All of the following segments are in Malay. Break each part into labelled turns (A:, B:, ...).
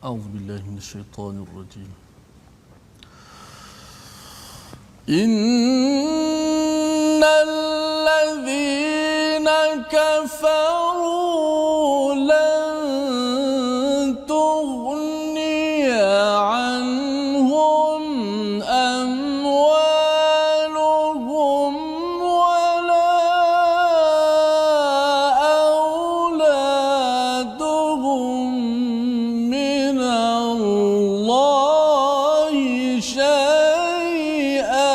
A: أعوذ بالله من الشيطان الرجيم. إن الذين كفروا لن تغني عنهم أموالهم ولا أولادهم من الله شيئا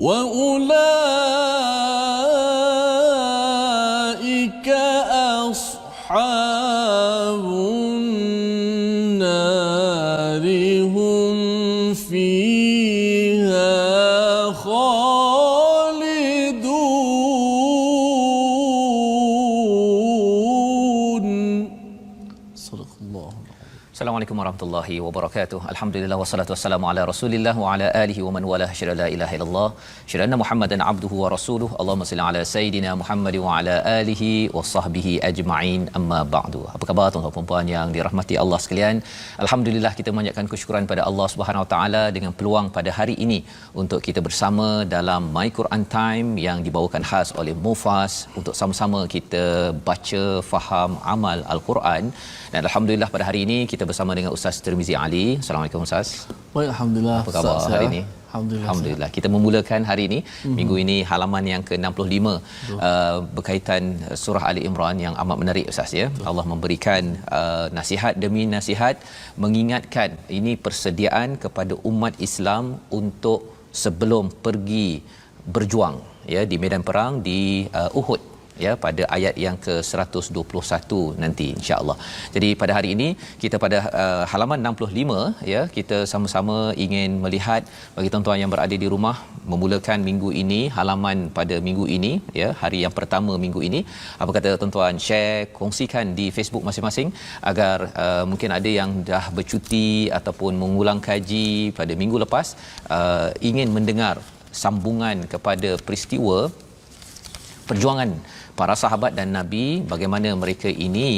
A: وأولئك أصحاب النار هم فيها خالدون. صدق الله.
B: Assalamualaikum warahmatullahi wabarakatuh. Alhamdulillah wassalatu wassalamu ala Rasulillah wa ala alihi wa man walah. Syada la ilaha illallah, syada anna Muhammadan abduhu wa rasuluhu. Allahumma salli ala sayidina Muhammad wa ala alihi wa sahbihi ajma'in. Amma ba'du. Apa khabar tuan-tuan dan puan yang dirahmati Allah sekalian? Alhamdulillah kita memanjatkan kesyukuran pada Allah Subhanahu wa taala dengan peluang pada hari ini untuk kita bersama dalam My Quran Time yang dibawakan khas oleh Mufas untuk sama-sama kita baca, faham, amal Al-Quran. Dan alhamdulillah pada hari ini kita bersama dengan Ustaz Tirmizi Ali. Assalamualaikum Ustaz.
A: Baik, alhamdulillah.
B: Apa khabar hari ini? Alhamdulillah. Kita memulakan hari ini minggu ini halaman yang ke-65 berkaitan surah Ali Imran yang amat menarik Ustaz ya. Allah memberikan nasihat demi nasihat, mengingatkan ini persediaan kepada umat Islam untuk sebelum pergi berjuang ya di medan perang di Uhud ya pada ayat yang ke-121 nanti insya-Allah. Jadi pada hari ini kita pada halaman 65 ya, kita sama-sama ingin melihat bagi tuan-tuan yang berada di rumah memulakan minggu ini, halaman pada minggu ini ya, hari yang pertama minggu ini. Apa kata tuan-tuan, share, kongsikan di Facebook masing-masing agar mungkin ada yang dah bercuti ataupun mengulang kaji pada minggu lepas ingin mendengar sambungan kepada peristiwa perjuangan para sahabat dan Nabi, bagaimana mereka ini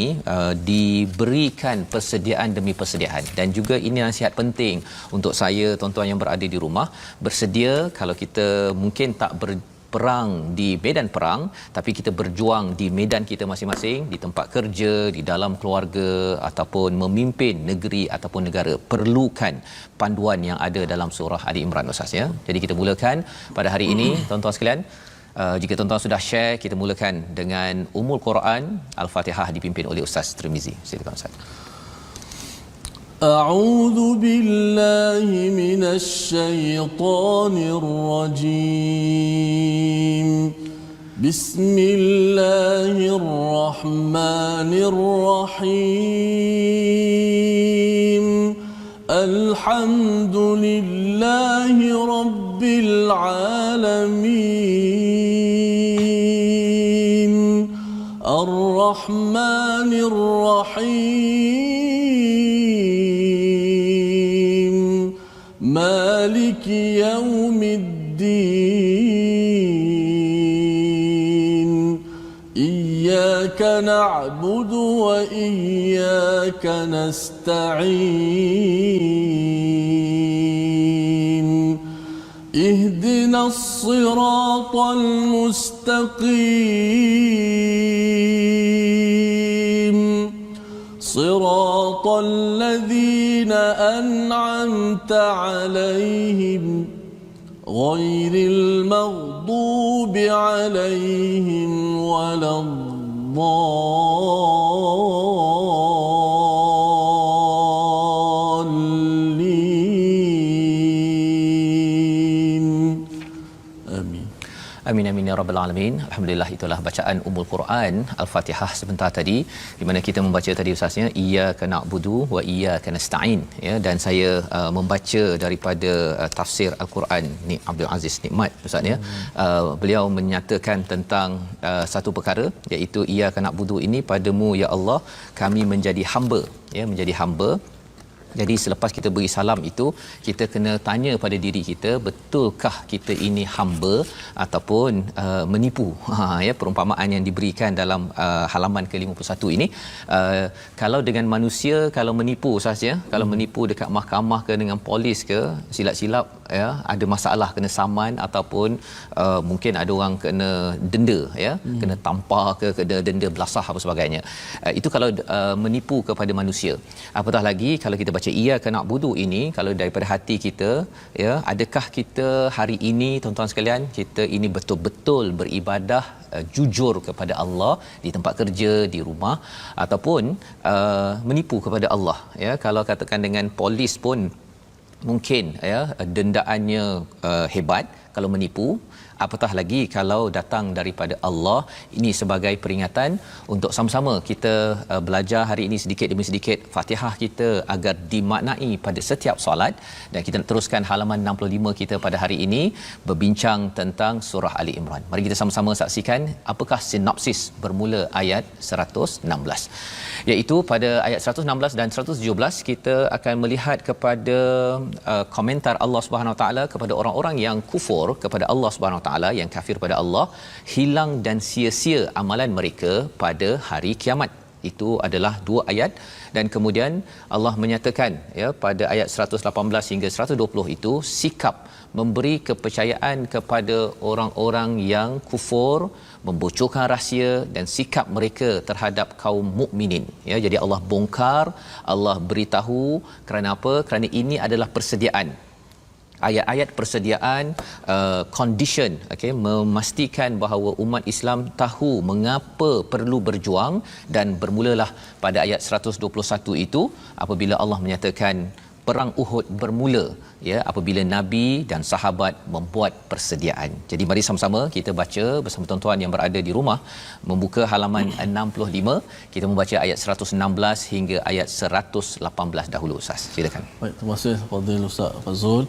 B: diberikan persediaan demi persediaan. Dan juga ini nasihat penting untuk saya, tuan-tuan yang berada di rumah, bersedia kalau kita mungkin tak berperang di medan perang, tapi kita berjuang di medan kita masing-masing, di tempat kerja, di dalam keluarga ataupun memimpin negeri ataupun negara, perlukan panduan yang ada dalam surah Ali Imran Ustaz ya. Jadi kita mulakan pada hari ini tuan-tuan sekalian. Jika tuan-tuan sudah share, kita mulakan dengan Ummul Quran Al-Fatihah dipimpin oleh Ustaz Tirmizi. Silakan Ustaz.
A: أعوذ بالله من الشيطان الرجيم. بسم الله الرحمن الرحيم. الحمد لله رب العالمين. الرحمن الرحيم. مالك يوم الدين. إياك نعبد وإياك نستعين. اهدنا الصراط المستقيم. صراط الذين أنعمت عليهم غير المغضوب عليهم ولا الضالين. آمين.
B: Amin amin ya rabbal alamin. Alhamdulillah, itulah bacaan Ummul Quran Al-Fatihah sebentar tadi, di mana kita membaca tadi Ustaznya iyyaka na'budu wa iyyaka nasta'in ya, dan saya membaca daripada tafsir Al-Quran ni Abdul Aziz Nikmat Ustaz ya. Beliau menyatakan tentang satu perkara, iaitu iyyaka na'budu ini, padamu ya Allah kami menjadi hamba ya, menjadi hamba. Jadi selepas kita beri salam itu, kita kena tanya pada diri kita, betulkah kita ini hamba ataupun menipu? Ya, perumpamaan yang diberikan dalam halaman ke-51 ini, kalau dengan manusia, kalau menipu saja, kalau menipu dekat mahkamah ke dengan polis ke, silap-silap ya, ada masalah, kena saman ataupun mungkin ada orang kena denda ya, kena tampar ke, kena denda belasah apa sebagainya. Itu kalau menipu kepada manusia. Apatah lagi kalau kita baca iyyaka na'budu ini, kalau daripada hati kita ya, adakah kita hari ini tuan-tuan sekalian, kita ini betul-betul beribadah jujur kepada Allah di tempat kerja, di rumah, ataupun menipu kepada Allah ya. Kalau katakan dengan polis pun mungkin ya dendaannya hebat kalau menipu, apatah lagi kalau datang daripada Allah. Ini sebagai peringatan untuk sama-sama kita belajar hari ini sedikit demi sedikit Fatihah kita agar dimaknai pada setiap solat. Dan kita nak teruskan halaman 65 kita pada hari ini, berbincang tentang surah Ali Imran. Mari kita sama-sama saksikan apakah sinopsis bermula ayat 116. Iaitu pada ayat 116 dan 117 kita akan melihat kepada komentar Allah Subhanahu Wa Taala kepada orang-orang yang kufur kepada Allah Subhanahu Wa Taala, yang kafir pada Allah, hilang dan sia-sia amalan mereka pada hari kiamat. Itu adalah 2 ayat. Dan kemudian Allah menyatakan ya pada ayat 118 hingga 120 itu sikap memberi kepercayaan kepada orang-orang yang kufur, membocorkan rahsia dan sikap mereka terhadap kaum mukminin ya. Jadi Allah bongkar, Allah beritahu kerana apa? Kerana ini adalah persediaan. Ayat-ayat persediaan, condition, okey, memastikan bahawa umat Islam tahu mengapa perlu berjuang. Dan bermulalah pada ayat 121 itu apabila Allah menyatakan perang Uhud bermula ya apabila Nabi dan sahabat membuat persediaan. Jadi mari sama-sama kita baca bersama tuan-tuan yang berada di rumah, membuka halaman 65, kita membaca ayat 116 hingga ayat 118 dahulu. Ustaz, silakan.
A: Baik, terima kasih Fadil Ustaz Fazul.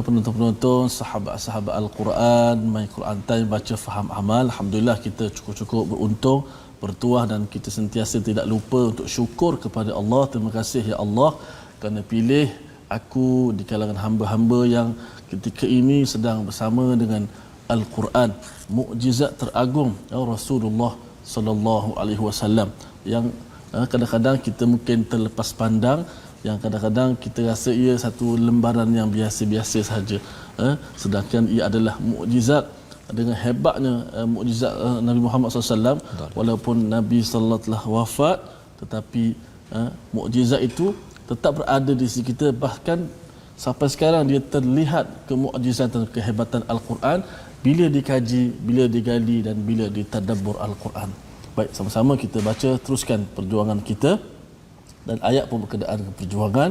A: Penonton-penonton, sahabat-sahabat Al-Quran, main Quran time, baca faham amal. Alhamdulillah kita cukup-cukup beruntung, bertuah, dan kita sentiasa tidak lupa untuk syukur kepada Allah. Terima kasih ya Allah kerana pilih aku di kalangan hamba-hamba yang ketika ini sedang bersama dengan Al-Quran, mukjizat teragung ya Rasulullah sallallahu alaihi wasallam, yang kadang-kadang kita mungkin terlepas pandang, yang kadang-kadang kita rasa ia satu lembaran yang biasa-biasa sahaja, sedangkan ia adalah mukjizat. Dengan hebatnya mukjizat Nabi Muhammad SAW, walaupun Nabi sallallahu telah wafat, tetapi mukjizat itu tetap berada di sisi kita. Bahkan sampai sekarang dia terlihat kemukjizatan, kehebatan Al-Quran bila dikaji, bila digali dan bila ditadabbur Al-Quran. Baik, sama-sama kita baca, teruskan perjuangan kita. Dan ayat pun berkenaan perjuangan,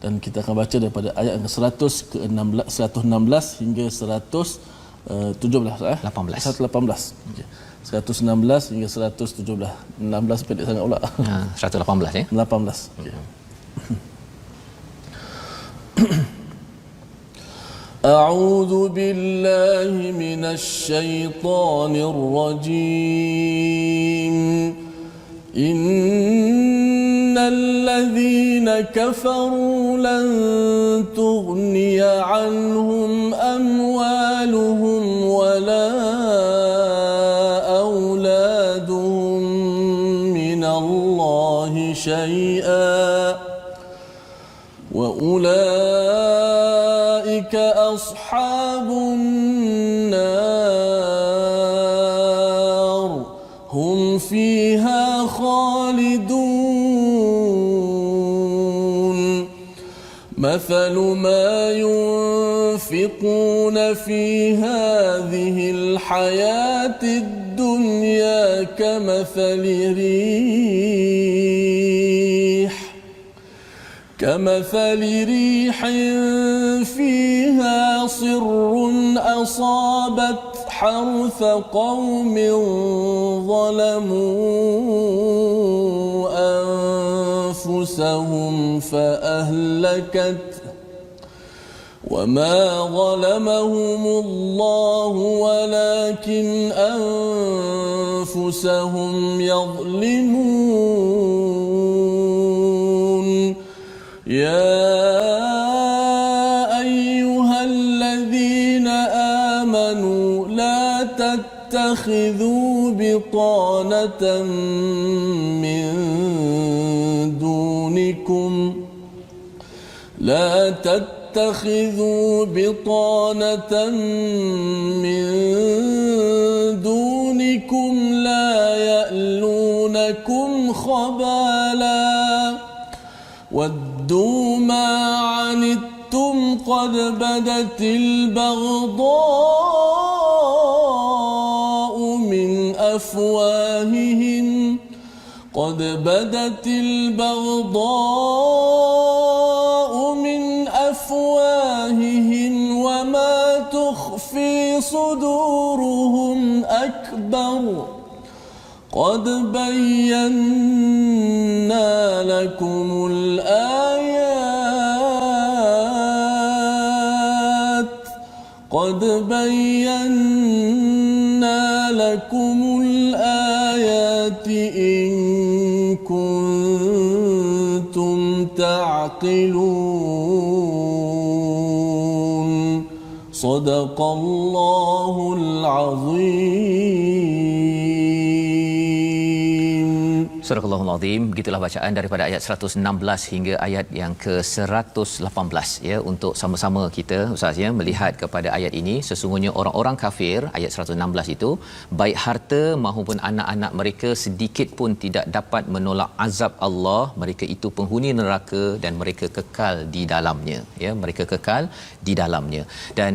A: dan kita akan baca daripada ayat yang 116 hingga 117
B: 18.
A: 118. Okey. 116 hingga 117. 16 pendek sangat pula.
B: 118 ya.
A: 18. Okey. A'udzu billahi minasy syaithanir rajim. الذين كفروا لن تغني عنهم أموالهم ولا أولادهم من الله شيئا وأولئك أصحاب النار هم فيها خالدون. مثل ما ينفقون في هذه الحياة الدنيا كمثل ريح فيها صر أصابت حرث قوم ظلموا أنفسهم فأهلكت وما ظلمهم الله ولكن أنفسهم يظلمون يا أيها الذين آمنوا لا تتخذوا بطانة من دونكم من دونكم لا يألونكم خبالا ودوا ما عنتم قد بدت البغضاء من أفواههم وما تخفي صدورهم أكبر قد بينا لكم الآيات إن كنتم تعقلون صدق الله العظيم.
B: Surah Al-Al Azim. Begitulah bacaan daripada ayat 116 hingga ayat yang ke-118 ya, untuk sama-sama kita Ustaz ya melihat kepada ayat ini. Sesungguhnya orang-orang kafir, ayat 116 itu, baik harta maupun anak-anak mereka sedikit pun tidak dapat menolak azab Allah. Mereka itu penghuni neraka dan mereka kekal di dalamnya ya, mereka kekal di dalamnya. Dan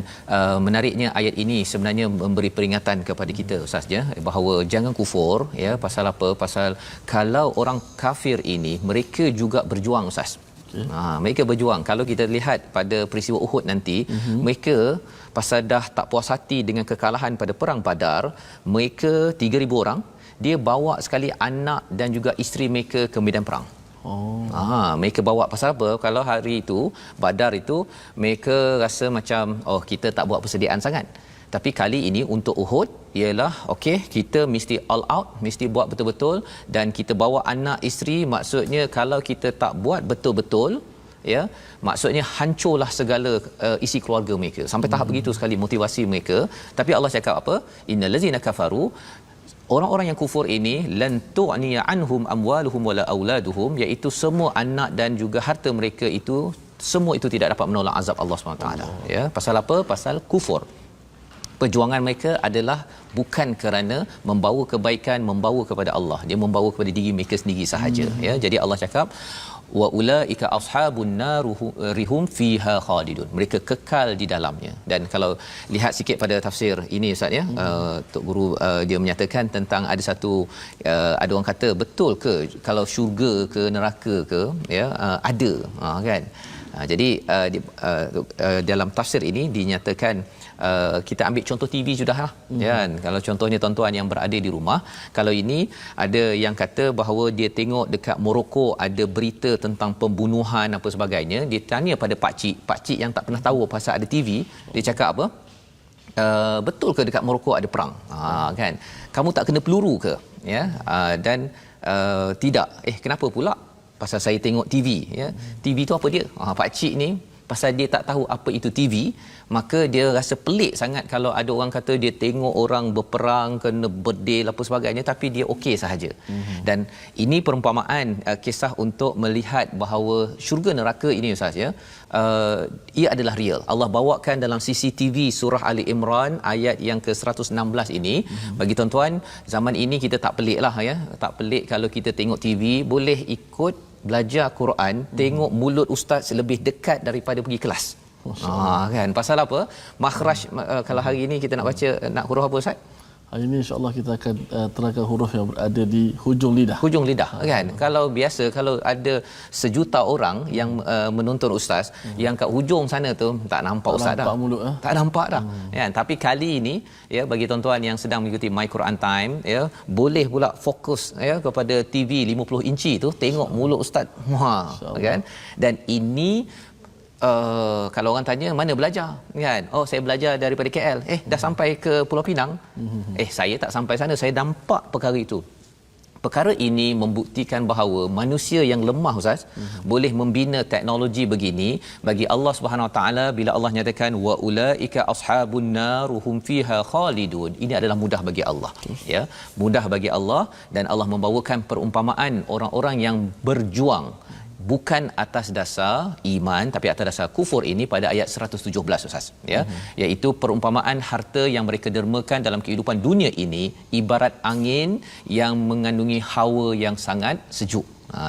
B: menariknya ayat ini sebenarnya memberi peringatan kepada kita Ustaz ya, bahawa jangan kufur ya. Pasal apa? Pasal kalau orang kafir ini mereka juga berjuang Ustaz. Mereka berjuang. Kalau kita lihat pada peristiwa Uhud nanti, mereka pasal dah tak puas hati dengan kekalahan pada perang Badar, mereka 3,000 orang, dia bawa sekali anak dan juga isteri mereka ke medan perang. Mereka bawa pasal apa? Kalau hari itu Badar itu mereka rasa macam kita tak buat persediaan sangat. Tapi kali ini untuk Uhud ialah okey, kita mesti all out, mesti buat betul-betul, dan kita bawa anak isteri. Maksudnya kalau kita tak buat betul-betul ya, maksudnya hancurlah segala isi keluarga mereka. Sampai tahap begitu sekali motivasi mereka. Tapi Allah cakap apa? Innallazina kafaru, orang-orang yang kufur ini, lan tu'niya anhum amwaluhum wala auladuhum, iaitu semua anak dan juga harta mereka itu, semua itu tidak dapat menolak azab Allah SWT. Ya, pasal apa? Pasal kufur. Perjuangan mereka adalah bukan kerana membawa kebaikan, membawa kepada Allah, dia membawa kepada diri mereka sendiri sahaja ya. Jadi Allah cakap wa ulaika ashabun narihum fiha khalidun, mereka kekal di dalamnya. Dan kalau lihat sikit pada tafsir ini Ustaz ya, Tok Guru dia menyatakan tentang ada satu ada orang kata betul ke kalau syurga ke neraka ke ya, ada kan. Jadi dalam tafsir ini dinyatakan, kita ambil contoh TV sudahlah kan. Kalau contohnya tuan-tuan yang berada di rumah, kalau ini ada yang kata bahawa dia tengok dekat Morocco ada berita tentang pembunuhan apa sebagainya, dia tanya pada pak cik yang tak pernah tahu pasal ada TV, dia cakap apa? Betul ke dekat Morocco ada perang? Kan, kamu tak kena peluru ke ya? Dan tidak. Kenapa pula? Pasal saya tengok TV ya. TV tu apa dia? Pak cik ni pasal dia tak tahu apa itu TV, maka dia rasa pelik sangat kalau ada orang kata dia tengok orang berperang, kena berdil apa sebagainya, tapi dia okey sahaja. Dan ini perumpamaan kisah untuk melihat bahawa syurga neraka ini Ustaz ya, ia adalah real. Allah bawakan dalam CCTV surah Ali Imran ayat yang ke-116 ini. Bagi tuan-tuan, zaman ini kita tak pelik lah ya, tak pelik kalau kita tengok TV, boleh ikut belajar Quran, tengok mulut ustaz lebih dekat daripada pergi kelas. Kan, pasal apa? Makhraj, kalau hari ini kita nak baca, nak huruf apa Ustaz?
A: Hari ini insya-Allah kita akan terangkan huruf yang berada di hujung lidah. Hujung lidah
B: kan. Kalau biasa kalau ada 1 juta orang yang menonton ustaz, yang kat hujung sana tu tak nampak tak ustaz
A: nampak
B: dah.
A: Mulut,
B: tak nampak dah. Kan, tapi kali ini ya, bagi tuan-tuan yang sedang mengikuti My Quran Time ya, boleh pula fokus ya kepada TV 50 inci tu, tengok mulut ustaz. Kan. Dan ini kalau orang tanya mana belajar kan, saya belajar daripada KL, dah sampai ke Pulau Pinang, saya tak sampai sana, saya nampak perkara itu. Perkara ini membuktikan bahawa manusia yang lemah Ustaz boleh membina teknologi begini. Bagi Allah Subhanahu Wa Taala, bila Allah nyatakan wa ulaika ashabun nar hum fiha khalidun, ini adalah mudah bagi Allah, ya, mudah bagi Allah. Dan Allah membawakan perumpamaan orang-orang yang berjuang bukan atas dasar iman tapi atas dasar kufur ini pada ayat 117 Ustaz, ya, iaitu perumpamaan harta yang mereka dermakan dalam kehidupan dunia ini ibarat angin yang mengandungi hawa yang sangat sejuk.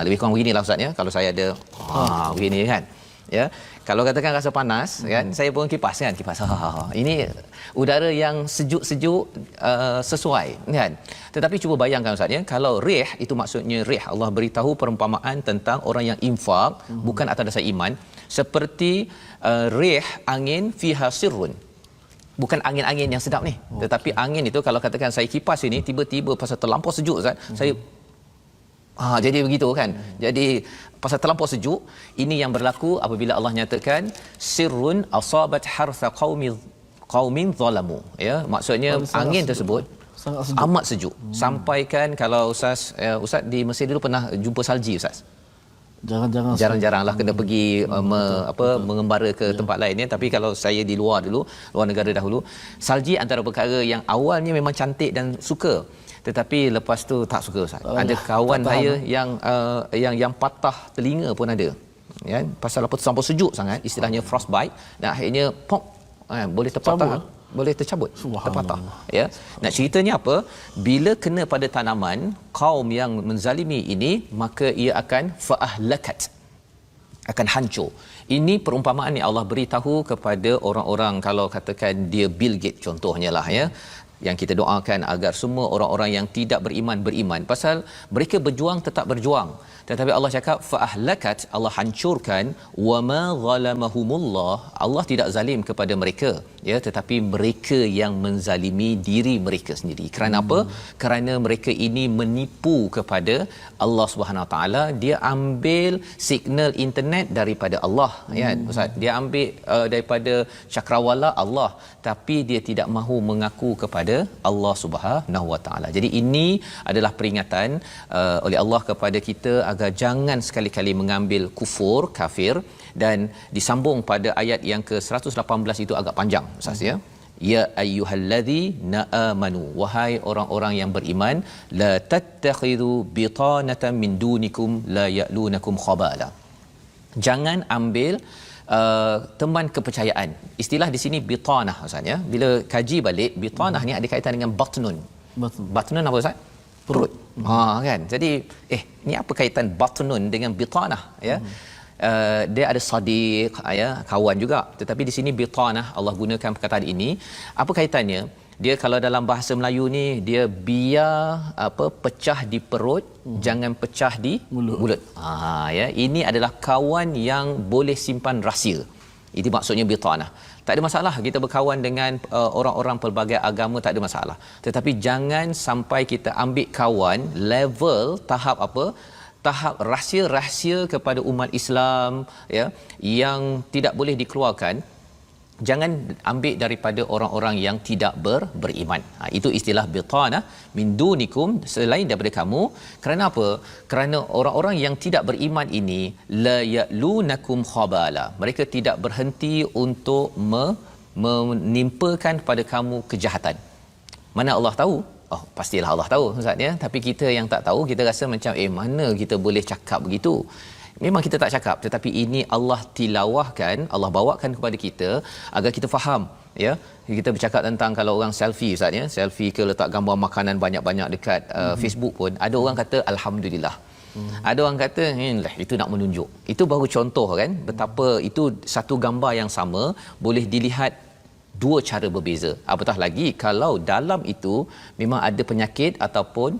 B: Lebih kurang beginilah Ustaz, ya, kalau saya ada begini kan, ya, kalau katakan rasa panas kan, saya pun kipas kan, kipas ini udara yang sejuk-sejuk, sesuai kan. Tetapi cuba bayangkan Ustaz, ya, kalau rih itu maksudnya rih, Allah beritahu perumpamaan tentang orang yang infak bukan atas dasar iman, seperti rih angin fiha sirrun. Bukan angin-angin yang sedap ni, tetapi angin itu kalau katakan saya kipas ini tiba-tiba pasal terlampau sejuk Ustaz, saya jadi begitu kan. Jadi pasal terlampau sejuk, ini yang berlaku apabila Allah nyatakan sirrun asabat harsa qaumin zalamu, ya, maksudnya angin tersebut amat sejuk. Sampaikan kalau Ustaz di Mesir dulu pernah jumpa salji Ustaz. Jarang-jaranglah kena pergi mengembara ke tempat lain, ya. Tapi kalau saya di luar negara dahulu, salji antara perkara yang awalnya memang cantik dan suka, tetapi lepas tu tak suka Ustaz. Ada kawan saya yang patah telinga pun ada, ya, pasal apa tu sampai sejuk sangat, istilahnya frostbite, dan akhirnya boleh terpatah, boleh tercabut, terpatah, ya. Nak ceritanya apa? Bila kena pada tanaman kaum yang menzalimi ini, maka ia akan fa'ahlakat, akan hancur. Ini perumpamaan yang Allah beritahu kepada orang-orang, kalau katakan dia Bill Gates contohnya lah, ya, yang kita doakan agar semua orang-orang yang tidak beriman, pasal mereka berjuang tetap berjuang, tetapi Allah cakap fa'ahlakat, Allah hancurkan, wama zalamahumullah, Allah tidak zalim kepada mereka, ya, tetapi mereka yang menzalimi diri mereka sendiri. Kerana apa? Kerana mereka ini menipu kepada Allah Subhanahu Wa Taala. Dia ambil signal internet daripada Allah, ya Ustaz. Dia ambil daripada cakrawala Allah, tapi dia tidak mahu mengaku kepada Allah Subhanahu Wa Taala. Jadi ini adalah peringatan oleh Allah kepada kita agar jangan sekali-kali mengambil kufur, kafir. Dan disambung pada ayat yang ke-118 itu agak panjang Ustaz, ya. Ya ayyuhalladzina amanu, wahai orang-orang yang beriman, la tattakhidhu bitanatan min dunikum la ya'lunakum khabala. Jangan ambil teman kepercayaan. Istilah di sini bitanah Ustaz, ya. Bila kaji balik, bitanah ni ada kaitan dengan batnun. Batnun apa Ustaz? Perut. Kan. Jadi ni apa kaitan batnun dengan bitanah, ya? Dia ada sadiq, ya, kawan juga, tetapi di sini bitanah Allah gunakan perkataan ini. Apa kaitannya? Dia kalau dalam bahasa Melayu ni, dia biar pecah di perut, jangan pecah di mulut. Ya, ini adalah kawan yang boleh simpan rahsia. Itu maksudnya bitanah. Tak ada masalah kita berkawan dengan orang-orang pelbagai agama, tak ada masalah. Tetapi jangan sampai kita ambil kawan level tahap tahap rahsia-rahsia kepada umat Islam, ya, yang tidak boleh dikeluarkan. Jangan ambil daripada orang-orang yang tidak beriman. Itu istilah bitanah min dunikum, selain daripada kamu. Kerana apa? Kerana orang-orang yang tidak beriman ini la ya'lunakum khabala. Mereka tidak berhenti untuk menimpakan pada kamu kejahatan. Mana Allah tahu? Pastilah Allah tahu Ustaz, ya. Tapi kita yang tak tahu, kita rasa macam mana kita boleh cakap begitu. Memang kita tak cakap, tetapi ini Allah tilawahkan, Allah bawakan kepada kita agar kita faham, ya. Kita bercakap tentang kalau orang selfie Ustaz, ya, selfie ke letak gambar makanan banyak-banyak dekat Facebook pun, ada orang kata alhamdulillah. Ada orang kata itu nak menunjuk. Itu baru contoh kan betapa itu satu gambar yang sama boleh dilihat dua cara berbeza. Apatah lagi kalau dalam itu memang ada penyakit ataupun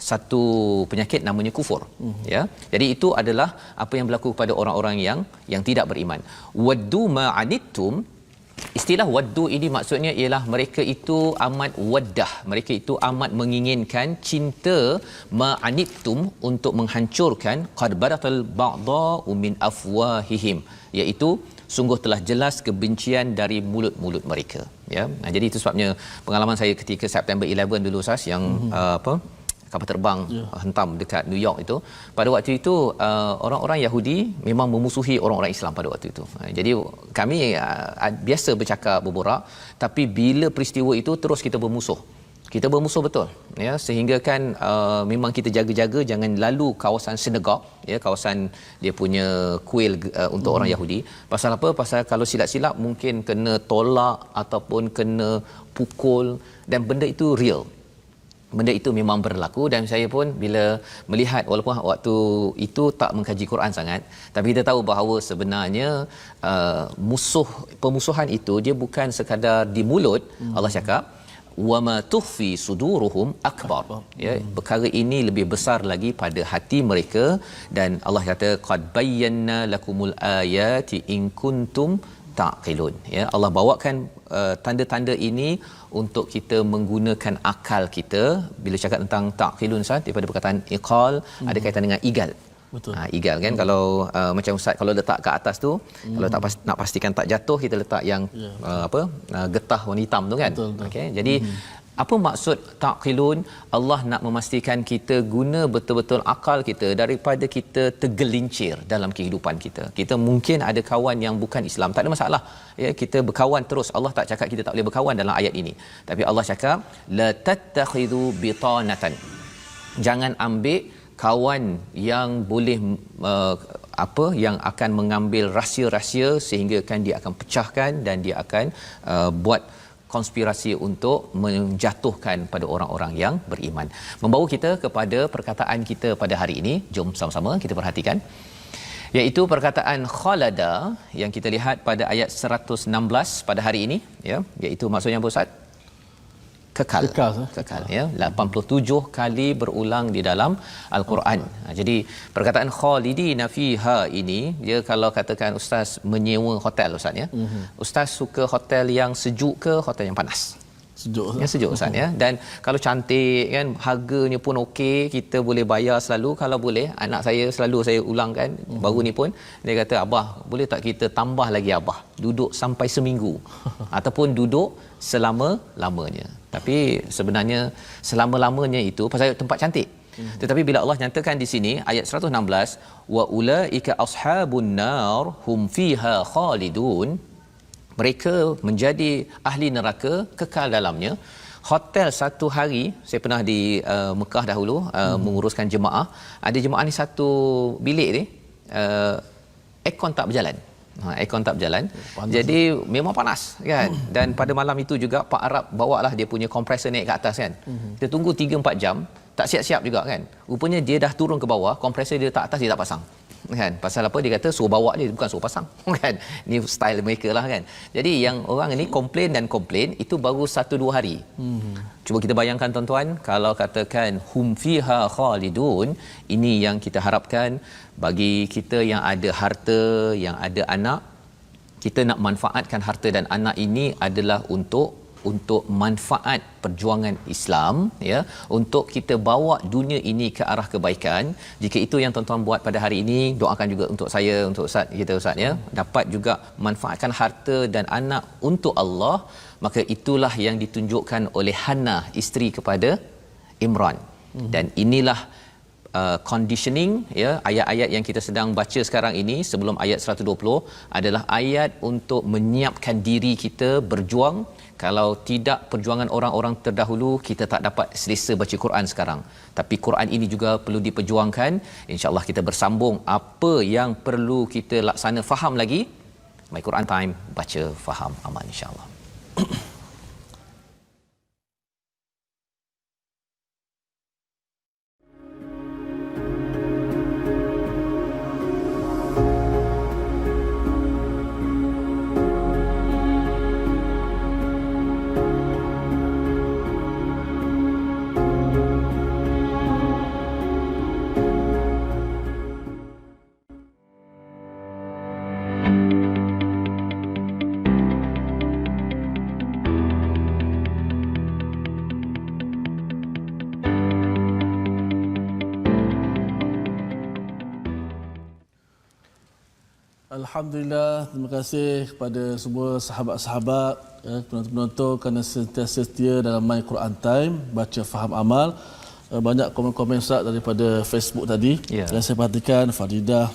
B: satu penyakit namanya kufur, ya. Jadi itu adalah apa yang berlaku kepada orang-orang yang tidak beriman. Waddu ma'anittum, istilah waddu ini maksudnya ialah mereka itu amat waddah, mereka itu amat menginginkan, cinta ma'anittum, untuk menghancurkan qad baratal ba'da'u min afwahihim, iaitu sungguh telah jelas kebencian dari mulut-mulut mereka, ya. Jadi itu sebabnya pengalaman saya ketika September 11 dulu Ustaz, yang kapal terbang hentam dekat New York itu. Pada waktu itu orang-orang Yahudi memang memusuhi orang-orang Islam pada waktu itu. Jadi kami biasa bercakap berborak, tapi bila peristiwa itu terus kita bermusuh. Kita bermusuh betul, ya, sehingga kan memang kita jaga-jaga jangan lalu kawasan sinagog, ya, kawasan dia punya kuil untuk orang Yahudi. Pasal apa? Pasal kalau silap-silap mungkin kena tolak ataupun kena pukul, dan benda itu real. Benda itu memang berlaku, dan saya pun bila melihat, walaupun waktu itu tak mengkaji Quran sangat, tapi kita tahu bahawa sebenarnya pemusuhan itu dia bukan sekadar di mulut. Allah cakap wama tukhfi suduruhum akbar, ya, perkara ini lebih besar lagi pada hati mereka, dan Allah kata qad bayyana lakumul ayati in kuntum taqilun, ya. Allah bawakan tanda-tanda ini untuk kita menggunakan akal kita. Bila cakap tentang taqilun, Ustaz, daripada perkataan iqal, ada kaitan dengan igal.
A: Betul.
B: Igal kan, kalau macam Ustaz kalau letak kat atas tu, kalau nak pastikan tak jatuh, kita letak yang getah warna hitam tu kan. Okey, jadi apa maksud taqilun? Allah nak memastikan kita guna betul-betul akal kita daripada kita tergelincir dalam kehidupan kita. Kita mungkin ada kawan yang bukan Islam, tak ada masalah, ya, kita berkawan terus. Allah tak cakap kita tak boleh berkawan dalam ayat ini, tapi Allah cakap la tattakhidhu bitanatan, jangan ambil kawan yang boleh yang akan mengambil rahsia-rahsia sehingga kan dia akan pecahkan, dan dia akan buat konspirasi untuk menjatuhkan pada orang-orang yang beriman. Membawa kita kepada perkataan kita pada hari ini. Jom sama-sama kita perhatikan, iaitu perkataan khalada yang kita lihat pada ayat 116 pada hari ini, ya, iaitu maksudnya apa, Ustaz? Kekal, ya, 87 kali berulang di dalam Al-Quran. Jadi perkataan khalidina fiha ini, dia kalau katakan ustaz menyewa hotel, Ustaz, ya. Ustaz suka hotel yang sejuk ke hotel yang panas? Sejuk. Ya, sejuk, Ustaz, ya. Dan kalau cantik kan, harganya pun okey, kita boleh bayar selalu. Kalau boleh, anak saya selalu saya ulangkan, baru ni pun dia kata, abah boleh tak kita tambah lagi abah duduk sampai seminggu ataupun duduk selama-lamanya. Tapi sebenarnya selama-lamanya itu pasal tempat cantik. Tetapi bila Allah nyatakan di sini ayat 116, wa ulaika ashabun nar hum fiha khalidun, mereka menjadi ahli neraka, kekal dalamnya. Hotel satu hari, saya pernah di Mekah dahulu menguruskan jemaah. Ada jemaah ni satu bilik ni aircon tak berjalan. Aircon tak berjalan. Panas. Jadi memang panas kan. Dan pada malam itu juga Pak Arab bawalah dia punya kompresor naik ke atas kan. Kita tunggu 3-4 jam, tak siap-siap juga kan. Rupanya dia dah turun ke bawah, kompresor dia letak atas, dia tak pasang. Kan? Pasal apa? Dia kata suruh bawa dia, bukan suruh pasang. Kan? Ni style mereka lah kan. Jadi yang orang ni komplain itu baru 1-2 hari. Cuba kita bayangkan tuan-tuan, kalau katakan hum fiha khalidun, ini yang kita harapkan bagi kita yang ada harta, yang ada anak. Kita nak manfaatkan harta dan anak ini adalah untuk manfaat perjuangan Islam, ya, untuk kita bawa dunia ini ke arah kebaikan. Jika itu yang tuan-tuan buat pada hari ini, doakan juga untuk saya, untuk Ustaz kita, Ustaz, ya, dapat juga manfaatkan harta dan anak untuk Allah. Maka itulah yang ditunjukkan oleh Hannah, isteri kepada Imran. Dan inilah conditioning, ya, ayat-ayat yang kita sedang baca sekarang ini sebelum ayat 120 adalah ayat untuk menyiapkan diri kita berjuang. Kalau tidak perjuangan orang-orang terdahulu, kita tak dapat selesa baca Quran sekarang. Tapi Quran ini juga perlu diperjuangkan. InsyaAllah kita bersambung apa yang perlu kita laksana faham lagi. My Quran Time, baca, faham, aman, insyaAllah.
A: Alhamdulillah, terima kasih kepada semua sahabat-sahabat, penonton-penonton kerana sentiasa setia dalam My Quran Time, baca faham amal. banyak komen-komen Ustaz daripada Facebook tadi. Yang saya perhatikan Faridah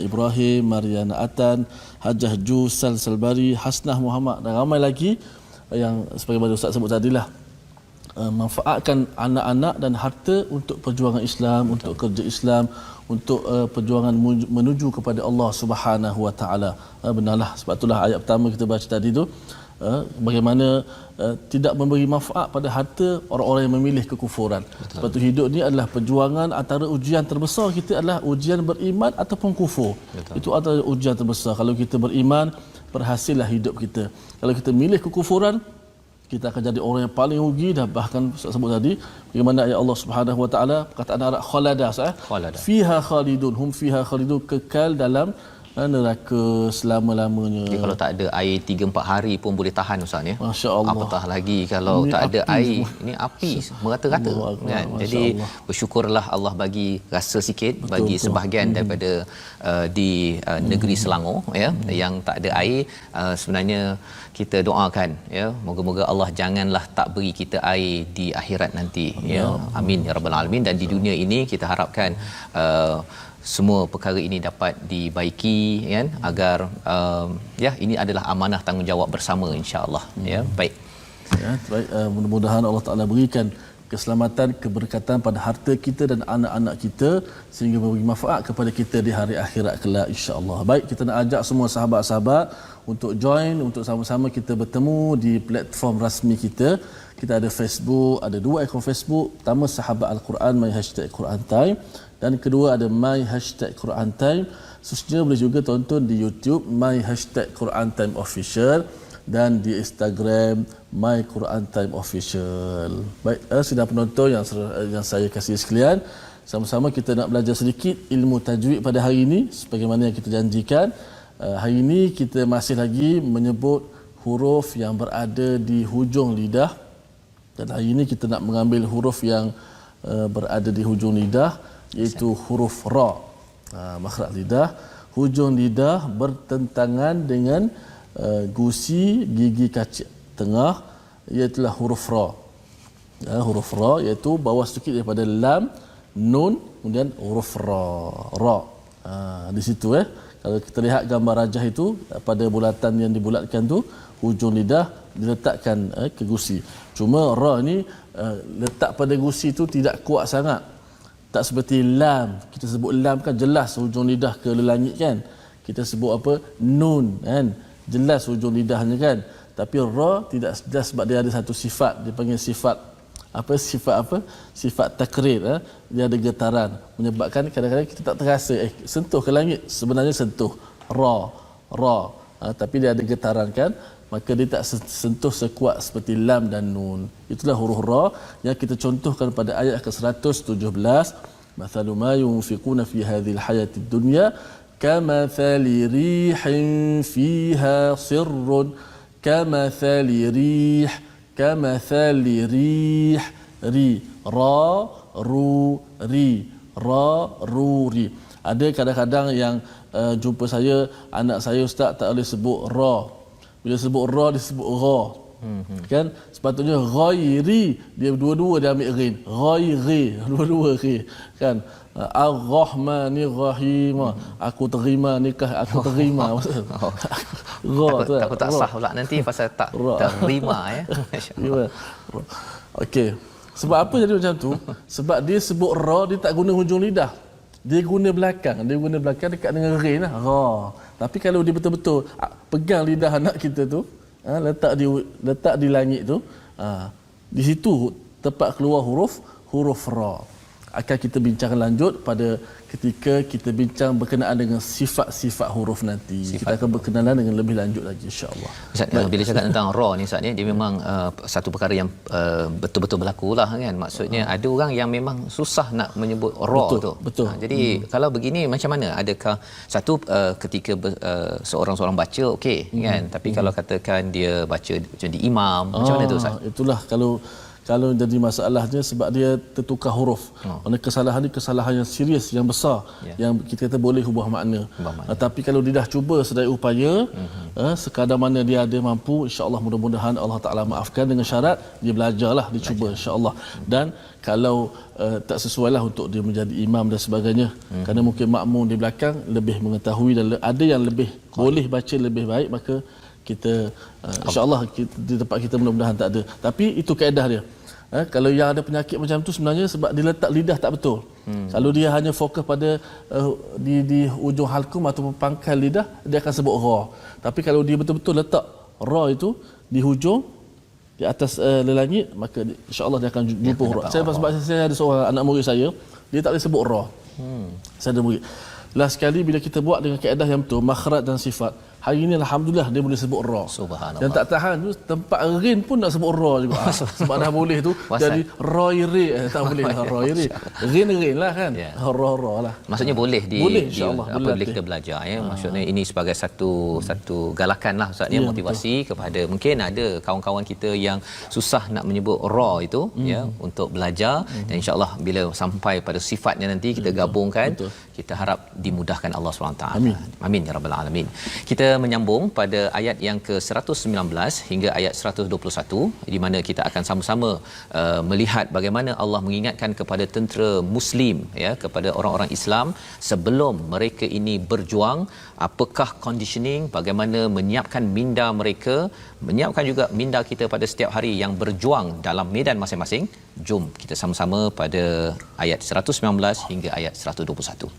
A: Ibrahim, Mariana Atan, Hajah Ju, Salbari, Hasnah Muhammad dan ramai lagi yang sebagaimana Ustaz sebut tadilah, manfaatkan anak-anak dan harta untuk perjuangan Islam, untuk kerja Islam, untuk perjuangan menuju kepada Allah Subhanahu Wa Taala. Benarlah, sebab itulah ayat pertama kita baca tadi tu, bagaimana tidak memberi manfaat pada harta orang-orang yang memilih kekufuran. Sebab tu hidup ni adalah perjuangan, antara ujian terbesar kita adalah ujian beriman ataupun kufur. Itu antara ujian terbesar. Kalau kita beriman, berhasillah hidup kita. Kalau kita milih kekufuran, kita akan jadi orang yang paling rugi. Dah bahkan Ustaz sebut tadi bagaimana ayat Allah Subhanahu Wa Taala perkataan Arab khalada, fiha khalidun, hum fiha khalidun, kekal dalam neraka selama-lamanya.
B: Jadi kalau tak ada air 3-4 hari pun boleh tahan Ustaz ya.
A: Masya-Allah.
B: Apatah lagi kalau ini tak ada air, ini api merata-rata kan. Jadi bersyukurlah Allah bagi rasa sikit, bagi sebahagian daripada di negeri Selangor ya yang tak ada air. Sebenarnya kita doakan ya, moga-moga Allah janganlah tak beri kita air di akhirat nanti ya. Amin ya rabbal alamin. Dan di dunia ini kita harapkan semua perkara ini dapat dibaiki kan, agar ya ini adalah amanah tanggungjawab bersama insya-Allah ya. Baik.
A: Ya, baik, mudah-mudahan Allah Taala berikan keselamatan, keberkatan pada harta kita dan anak-anak kita sehingga memberi manfaat kepada kita di hari akhirat kelak insya-Allah. Baik, kita nak ajak semua sahabat-sahabat untuk join, untuk sama-sama kita bertemu di platform rasmi kita. Kita ada Facebook, ada 2 akaun Facebook. Pertama Sahabat Al-Quran My #Quran Time, dan kedua ada My #Quran Time. Seterusnya boleh juga tonton di YouTube My #Quran Time Official dan di Instagram My Quran Time Official. Baik, sidang penonton yang saya kasih sekalian, sama-sama kita nak belajar sedikit ilmu tajwid pada hari ini sebagaimana yang kita janjikan. Hari ini kita masih lagi menyebut huruf yang berada di hujung lidah, dan hari ini kita nak mengambil huruf yang berada di hujung lidah, iaitu huruf ra. Makhraj lidah, hujung lidah bertentangan dengan gusi gigi kacip tengah, iaitu huruf ra. Huruf ra iaitu bawah sedikit daripada lam, nun, kemudian huruf ra. Di situ kalau kita lihat gambar rajah itu, pada bulatan yang dibulatkan tu hujung lidah diletakkan ke gusi. Cuma ra ni letak pada gusi tu tidak kuat sangat. Tak seperti lam. Kita sebut lam kan jelas hujung lidah ke langit kan. Kita sebut apa? Nun kan. Jelas hujung lidahnya kan. Tapi ra tidak jelas sebab dia ada satu sifat, dipanggil sifat apa? Sifat takrir. Dia ada getaran menyebabkan kadang-kadang kita tak terasa sentuh ke langit, sebenarnya sentuh ra. Tapi dia ada getaran kan, maka dia tak sentuh sekuat seperti lam dan nun. Itulah huruf ra yang kita contohkan pada ayat ke-117. Mathalu ma yunfiquna fi hadhil hayatid dunya kamathali rihin fiha sirrun, kamathali rih, ri, ra, ru, ri, ra, ru, ri. Ada kadang-kadang yang jumpa saya, anak saya Ustaz tak boleh sebut ra. Bila sebut ra dia sebut ra. Kan? Sepatutnya ghairi, dia dua-dua dia ambil ghin. Ghairi, dua-dua ghin. Kan? Ar-Rahmanir Rahim. Aku terima nikah, aku terima. Ra tu.
B: Takut tak sah pula nanti pasal tak terima ya.
A: Okey. Sebab apa jadi macam tu? Sebab dia sebut ra, dia tak guna hujung lidah. Dia guna belakang dekat dengan ghin lah. Ra. Tapi kalau dia betul-betul pegang lidah anak kita tu, letak di langit tu, di situ tempat keluar huruf ra. Akan kita bincang lanjut pada ketika kita bincang berkenaan dengan sifat-sifat huruf nanti. Kita akan berkenalan dengan lebih lanjut lagi insya-Allah.
B: Ustaz, bila cakap tentang ra ni Ustaz ni, dia memang satu perkara yang betul-betul berlaku lah kan. Maksudnya ada orang yang memang susah nak menyebut ra tu.
A: Betul.
B: Jadi kalau begini macam mana? Adakah satu ketika seorang baca okey kan, tapi kalau katakan dia baca jadi imam, macam mana tu Ustaz?
A: Itulah kalau kalau jadi masalahnya sebab dia tertukar huruf. Kerana kesalahan ni kesalahan yang serius, yang besar, yang kita kata boleh ubah makna. Tapi kalau dia dah cuba sedaya upaya, sekadar mana dia ada mampu, insya-Allah mudah-mudahan Allah Taala maafkan, dengan syarat dia belajarlah, dia cuba insya-Allah. Dan kalau tak sesuai lah untuk dia menjadi imam dan sebagainya, kerana mungkin makmum di belakang lebih mengetahui dan ada yang lebih boleh baca lebih baik, maka kita insya-Allah di tempat kita mudah-mudahan tak ada. Tapi itu kaedah dia. Kalau yang ada penyakit macam tu sebenarnya sebab dia letak lidah tak betul. Kalau dia hanya fokus pada di ujung halkum ataupun pangkal lidah, dia akan sebut ra. Tapi kalau dia betul-betul letak ra itu di hujung, di atas lelangit, maka insya-Allah dia akan jumpa huruf. Sebab saya ada seorang anak murid saya, dia tak boleh sebut ra. Saya ada murid. Last sekali bila kita buat dengan kaedah yang betul, makhraj dan sifat, hari ini alhamdulillah dia boleh sebut ra.
B: Subhanallah.
A: Dan tak tahan tu tempat rin pun nak sebut ra juga. Sebab dah boleh tu jadi roi tak boleh lah roi rin lah kan. Ra lah.
B: Maksudnya boleh
A: insya-Allah
B: apabila kita belajar ya. Maksudnya ini sebagai satu galakan lah Ustaz ya, motivasi betul. Kepada mungkin ada kawan-kawan kita yang susah nak menyebut ra itu ya, untuk belajar, dan insya-Allah bila sampai pada sifatnya nanti kita gabungkan, kita harap dimudahkan Allah SWT. Amin ya rabbal alamin. Kita menyambung pada ayat yang ke-119 hingga ayat 121, di mana kita akan sama-sama melihat bagaimana Allah mengingatkan kepada tentera muslim ya, kepada orang-orang Islam sebelum mereka ini berjuang, apakah conditioning, bagaimana menyiapkan minda mereka, menyiapkan juga minda kita pada setiap hari yang berjuang dalam medan masing-masing. Jom kita sama-sama pada ayat 119 hingga ayat 121.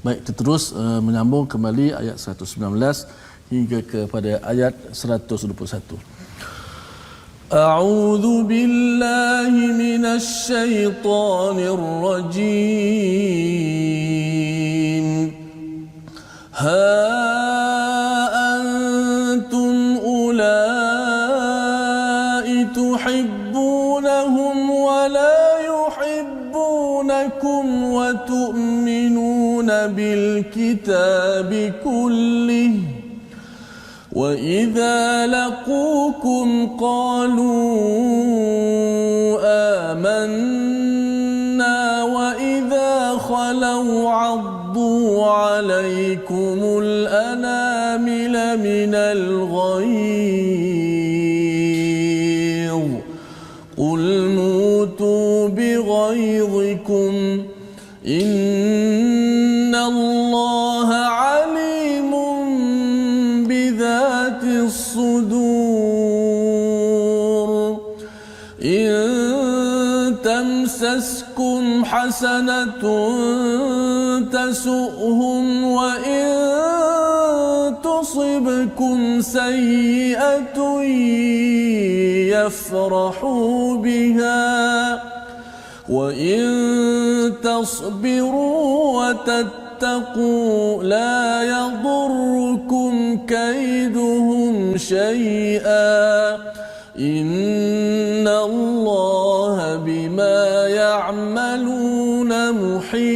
A: Baik, kita terus menyambung kembali ayat 119 hingga kepada ayat 121. A'udzu billahi minasy syaithanir rajim. Ha antum ulai tuhibbunahum wa la yuhibbunakum wa tu'minuna bil kitabi kullih وَإِذَا لَقُوكُمْ قَالُوا آمَنَّا وَإِذَا خَلَوْا عَضُّوا عَلَيْكُمُ الْأَنَامِلَ مِنَ الْغَيْظِ قُلْ مُوتُوا بِغَيْظِكُمْ إِنَّ اللَّهَ عَلِيمٌ بذات الصدور إن تمسسكم حسنة تسؤهم وإن تصبكم سيئة يفرحوا بها وإن تصبروا وتتقوا لا يضركم كيدهم شيئا إن الله بما يعملون محيط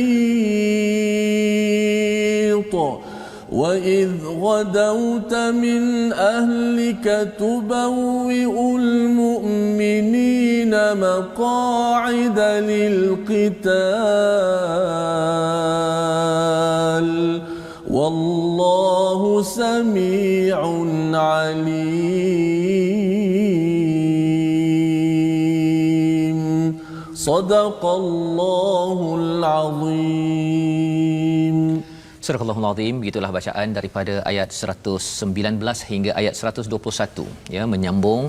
A: وإذ غدوت من أهلك تبوئ المؤمنين مقاعد للقتال والله سميع عليم صدق الله العظيم.
B: Surah Al-Azim, begitulah bacaan daripada ayat 119 hingga ayat 121 ya, menyambung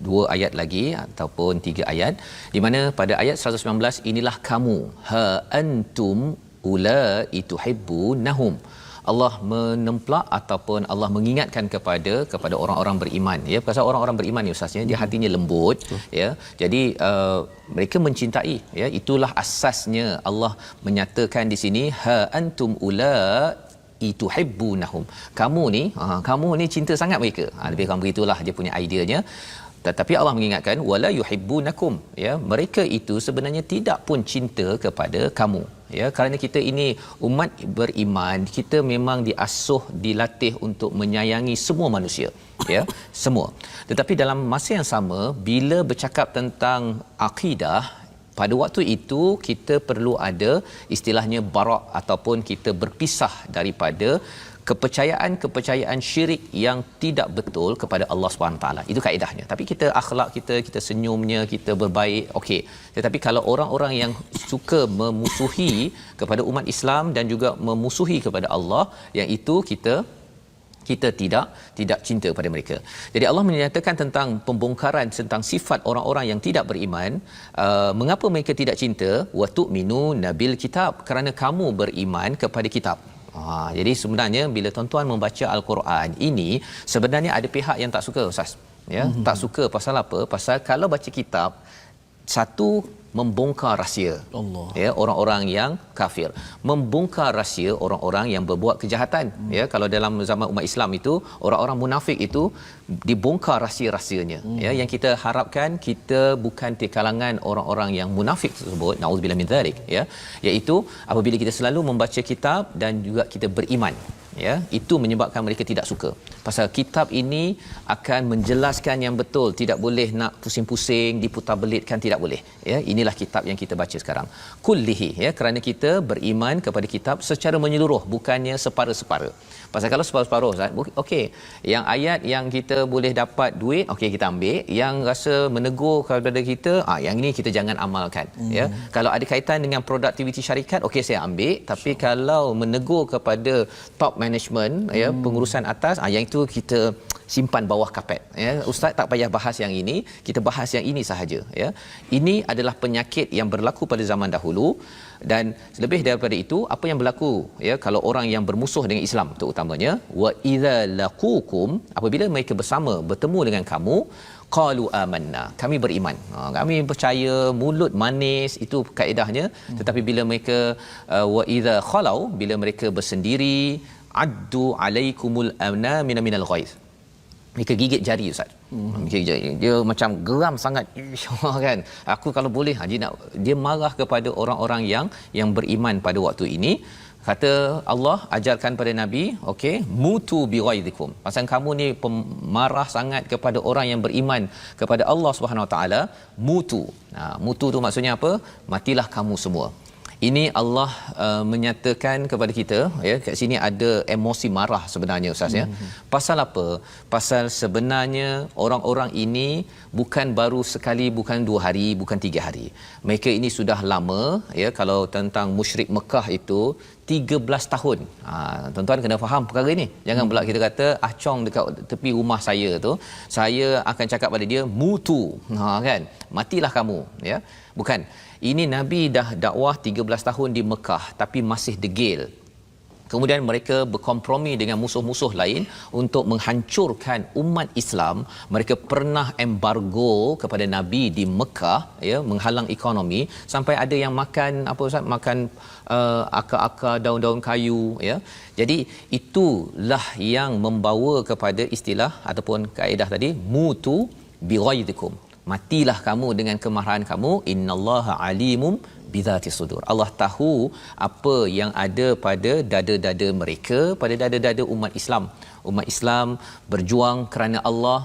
B: dua ayat lagi ataupun tiga ayat, di mana pada ayat 119 inilah kamu ha antum ulai tuhibbunahum. Allah menemplak ataupun Allah mengingatkan kepada orang-orang beriman ya, pasal orang-orang beriman ni ustaz ya, dia hatinya lembut ya, jadi mereka mencintai ya, itulah asasnya Allah menyatakan di sini ha antum ulai tuhibbunahum, kamu ni cinta sangat mereka, lebih kurang begitulah dia punya ideanya. Tetapi Allah mengingatkan wala yuhibbunakum, ya, mereka itu sebenarnya tidak pun cinta kepada kamu, ya, kerana kita ini umat beriman, kita memang diasuh, dilatih untuk menyayangi semua manusia, ya, semua. Tetapi dalam masa yang sama, bila bercakap tentang akidah, pada waktu itu kita perlu ada istilahnya barak, ataupun kita berpisah daripada kepercayaan syirik yang tidak betul kepada Allah SWT. Itu kaedahnya. Tapi kita akhlak kita senyumnya, kita berbaik, okey. Tetapi kalau orang-orang yang suka memusuhi kepada umat Islam dan juga memusuhi kepada Allah, yang itu kita tidak cinta pada mereka. Jadi Allah menyatakan tentang pembongkaran tentang sifat orang-orang yang tidak beriman. Mengapa mereka tidak cinta? Wa tu'minu nabil kitab, kerana kamu beriman kepada kitab. Jadi sebenarnya bila tuan-tuan membaca Al-Quran ini, sebenarnya ada pihak yang tak suka, Ustaz, ya. Tak suka pasal apa? Pasal kalau baca kitab, satu, membongkar rahsia Allah, ya, orang-orang yang kafir, membongkar rahsia orang-orang yang berbuat kejahatan, ya. Kalau dalam zaman umat Islam itu, orang-orang munafik itu dibongkar rahsia-rahsianya, ya. Yang kita harapkan kita bukan di kalangan orang-orang yang munafik tersebut, naudzubillah min dzalik, ya, iaitu apabila kita selalu membaca kitab dan juga kita beriman, ya, itu menyebabkan mereka tidak suka. Pasal kitab ini akan menjelaskan yang betul, tidak boleh nak pusing-pusing, diputar-belitkan, tidak boleh, ya. Inilah kitab yang kita baca sekarang, kullihi, ya, kerana kita beriman kepada kitab secara menyeluruh, bukannya separa-separa. Pasal kalau separuh-separuh, okey, yang ayat yang kita boleh dapat duit, okey, kita ambil. Yang rasa menegur kepada kita, yang ini kita jangan amalkan, ya. Kalau ada kaitan dengan produktiviti syarikat, okey, saya ambil. Tapi kalau menegur kepada top management, ya, pengurusan atas, yang itu kita simpan bawah kapet, ya. Ustaz tak payah bahas yang ini, kita bahas yang ini sahaja, ya. Ini adalah penyakit yang berlaku pada zaman dahulu. Dan lebih daripada itu, apa yang berlaku, ya, kalau orang yang bermusuh dengan Islam terutamanya, wa idza laqukum, apabila mereka bersama bertemu dengan kamu, qalu amanna, kami beriman, kami percaya, mulut manis, itu kaedahnya. Tetapi bila mereka wa idza khalau, bila mereka bersendiri, addu alaikumul amna minal ghaiz, mereka gigit jari, Ustaz. Gigit jari. Dia macam geram sangat, kan. Aku kalau boleh, dia marah kepada orang-orang yang beriman pada waktu ini. Kata Allah ajarkan pada Nabi, okey, mutu bighaizikum. Pasal kamu ni pemarah sangat kepada orang yang beriman kepada Allah Subhanahu Wa Taala, mutu. Mutu tu maksudnya apa? Matilah kamu semua. Ini Allah menyatakan kepada kita, ya, kat sini ada emosi marah sebenarnya, Ustaz, ya. Pasal apa? Pasal sebenarnya orang-orang ini bukan baru sekali, bukan 2 hari, bukan 3 hari. Mereka ini sudah lama, ya. Kalau tentang musyrik Mekah itu 13 tahun. Tuan-tuan kena faham perkara ini. Jangan pula kita kata acong dekat tepi rumah saya tu, saya akan cakap pada dia mutu, kan, matilah kamu, ya. Bukan. Ini Nabi dah dakwah 13 tahun di Mekah, tapi masih degil. Kemudian mereka berkompromi dengan musuh-musuh lain untuk menghancurkan umat Islam. Mereka pernah embargo kepada Nabi di Mekah, ya, menghalang ekonomi, sampai ada yang makan apa, Ustaz, makan akar-akar daun-daun kayu, ya. Jadi itulah yang membawa kepada istilah ataupun kaedah tadi, mutu bighaizikum, matilah kamu dengan kemarahan kamu, innallaha alimum bizatis sudur. Allah tahu apa yang ada pada dada-dada mereka, pada dada-dada umat Islam. Umat Islam berjuang kerana Allah,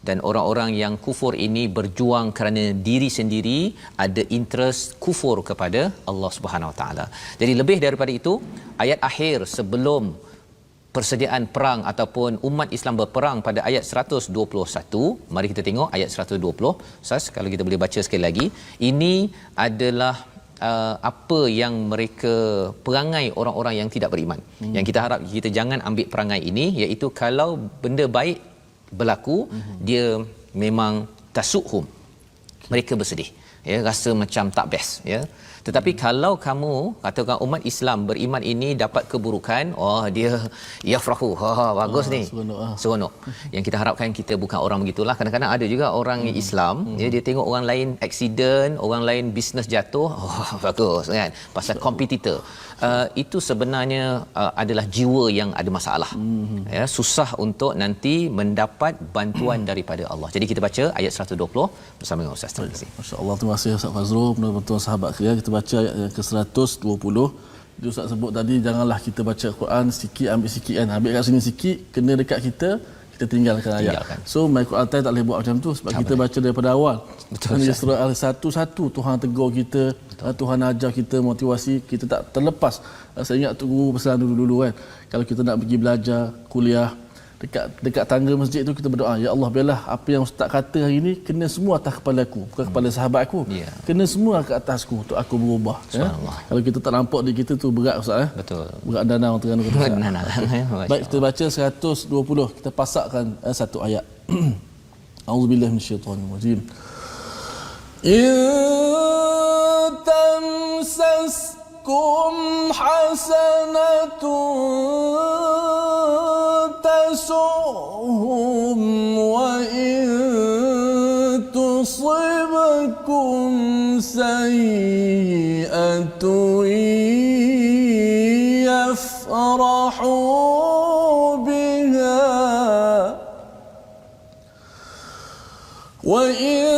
B: dan orang-orang yang kufur ini berjuang kerana diri sendiri, ada interest kufur kepada Allah Subhanahu Wa Taala. Jadi lebih daripada itu, ayat akhir sebelum persediaan perang ataupun umat Islam berperang pada ayat 121, mari kita tengok ayat 120. Ustaz, kalau kita boleh baca sekali lagi. Ini adalah apa yang mereka perangai orang-orang yang tidak beriman. Yang kita harap kita jangan ambil perangai ini, iaitu kalau benda baik berlaku, dia memang tasukhum, mereka bersedih, ya, rasa macam tak best, ya. Tetapi kalau kamu katakan umat Islam beriman ini dapat keburukan, dia yafrahu. Bagus ni. Seronok. Yang kita harapkan kita bukan orang begitulah. Kadang-kadang ada juga orang Islam, dia tengok orang lain accident, orang lain bisnes jatuh, bagus kan. Pasal kompetitor. Itu sebenarnya adalah jiwa yang ada masalah. Ya, susah untuk nanti mendapat bantuan daripada Allah. Jadi kita baca ayat 120 bersama dengan Ustaz. Terima kasih.
A: Masya-Allah, terima kasih Ustaz Fazrul, penonton sahabat kalian. Kita baca ayat yang ke-120. Dia Ustaz sebut tadi, janganlah kita baca Quran sikit ambil sikit kan. Ambil kat sini sikit, kena dekat kita tinggalkan ayat. So my Quran time tak boleh buat macam tu sebab kita baca daripada awal. Betul. Surah satu-satu Tuhan tegur kita, Tuhan ajar kita motivasi, kita tak terlepas. Saya ingat tu guru pesan dulu kan. Kalau kita nak pergi belajar, kuliah dekat tangga masjid tu kita berdoa, ya Allah biarlah apa yang ustaz kata hari ni kena semua atas kepala aku, bukan kepala sahabat aku. Kena semua ke atasku untuk aku berubah. Kalau kita tak nampak di kita tu berat ustaz.
B: Betul.
A: Berat danau Terengganu kata. Baik, kita baca 120, kita pasakkan satu ayat. Auzubillahi minasyaitanir rajim. In tamsaskum hasanatun tasuhum wa in tusibkum sayyi'atun yafrahu biha wa in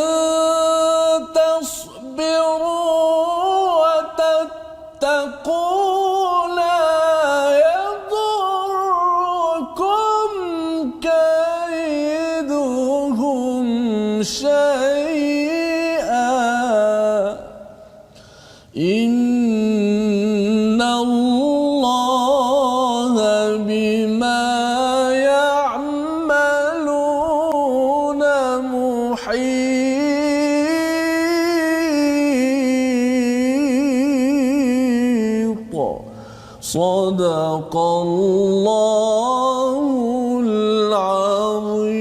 A: Sadaqallahul Azim.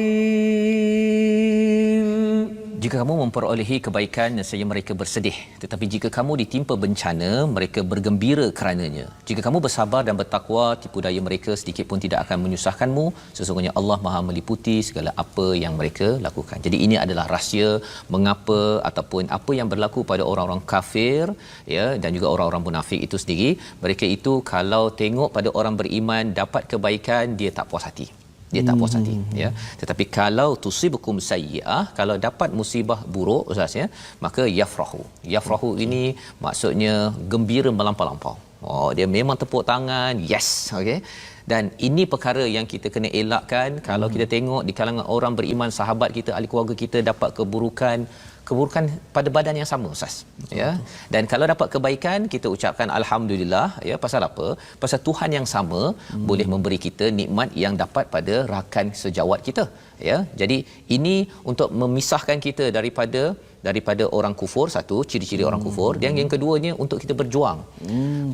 B: Jika kamu memperolehi kebaikan, nescaya mereka bersedih. Tetapi jika kamu ditimpa bencana, mereka bergembira kerananya. Jika kamu bersabar dan bertakwa, tipu daya mereka sedikit pun tidak akan menyusahkanmu. Sesungguhnya Allah Maha meliputi segala apa yang mereka lakukan. Jadi ini adalah rahsia mengapa ataupun apa yang berlaku pada orang-orang kafir, ya, dan juga orang-orang munafik itu sendiri. Mereka itu kalau tengok pada orang beriman dapat kebaikan, dia tak puas hati. Dia tak puas hati, ya. Tetapi kalau tusibukum sayyi'ah, kalau dapat musibah buruk ustaz, ya, maka yafrahu. Yafrahu ini maksudnya gembira melampau-lampau. Dia memang tepuk tangan, yes, okey. Dan ini perkara yang kita kena elakkan. Kalau kita tengok di kalangan orang beriman, sahabat kita, ahli keluarga kita dapat keburukan pada badan yang sama ustaz, ya. Dan kalau dapat kebaikan, kita ucapkan alhamdulillah, ya. Pasal apa? Pasal Tuhan yang sama boleh memberi kita nikmat yang dapat pada rakan sejawat kita, ya. Jadi ini untuk memisahkan kita daripada orang kufur, satu ciri-ciri orang kufur. Dan yang keduanya untuk kita berjuang.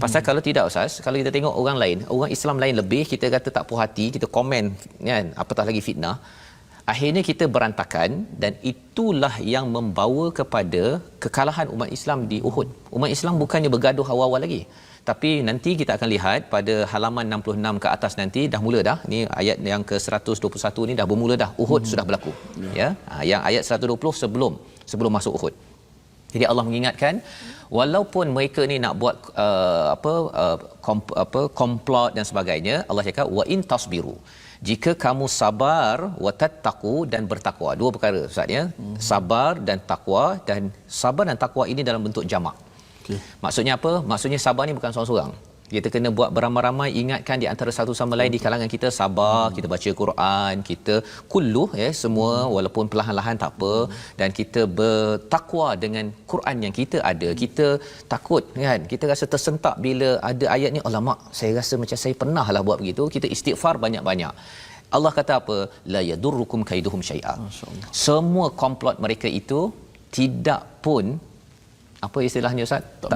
B: Pasal kalau tidak ustaz, kalau kita tengok orang lain, orang Islam lain lebih, kita kata tak puas hati, kita komen kan, apatah lagi fitnah, akhirnya kita berantakan. Dan itulah yang membawa kepada kekalahan umat Islam di Uhud. Umat Islam bukannya bergaduh awal-awal lagi, tapi nanti kita akan lihat pada halaman 66 ke atas nanti dah mula dah. Ni ayat yang ke-121 ni dah bermula dah. Uhud sudah berlaku. Ya. Yang ayat 120 sebelum masuk Uhud. Jadi Allah mengingatkan, walaupun mereka ni nak buat komplot dan sebagainya, Allah cakap wa in tasbiru, jika kamu sabar, wa tattaqu, dan bertakwa. Dua perkara ustaz, ya. Sabar dan takwa. Dan sabar dan takwa ini dalam bentuk jamak. Maksudnya apa? Maksudnya sabar ni bukan seorang-seorang. Kita kena buat beramai-ramai, ingatkan di antara satu sama lain di kalangan kita, sabar, kita baca Quran, kita kulluh, ya, semua walaupun perlahan-lahan tak apa, dan kita bertakwa dengan Quran yang kita ada. Kita takut kan, kita rasa tersentak bila ada ayat ni, alamak, saya rasa macam saya pernahlah buat begitu. Kita istighfar banyak-banyak. Allah kata apa? La yadurrukum kaiduhum syai'a. Semua komplot mereka itu tidak pun, apa istilahnya ustaz? Tak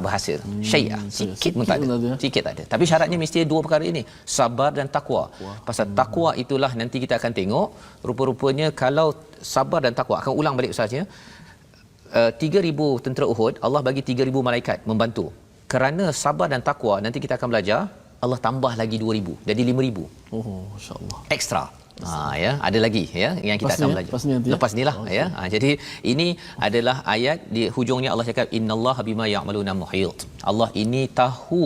B: berhasil. Syai'a. Sikit pun tak ada. Sikit tak ada. Tapi syaratnya mesti dua perkara ini, sabar dan takwa. Pasal takwa itulah nanti kita akan tengok rupa-rupanya kalau sabar dan takwa, akan ulang balik ustaz, ya. 3,000 tentera Uhud, Allah bagi 3,000 malaikat membantu. Kerana sabar dan takwa, nanti kita akan belajar, Allah tambah lagi 2,000, jadi 5,000.
A: Oh, masya-Allah.
B: Ekstra. Ya, ada lagi ya yang kita akan belajar. Lepas ni lah ya. Jadi ini adalah ayat di hujungnya Allah cakap innallaha bima ya'maluna muhit. Allah ini tahu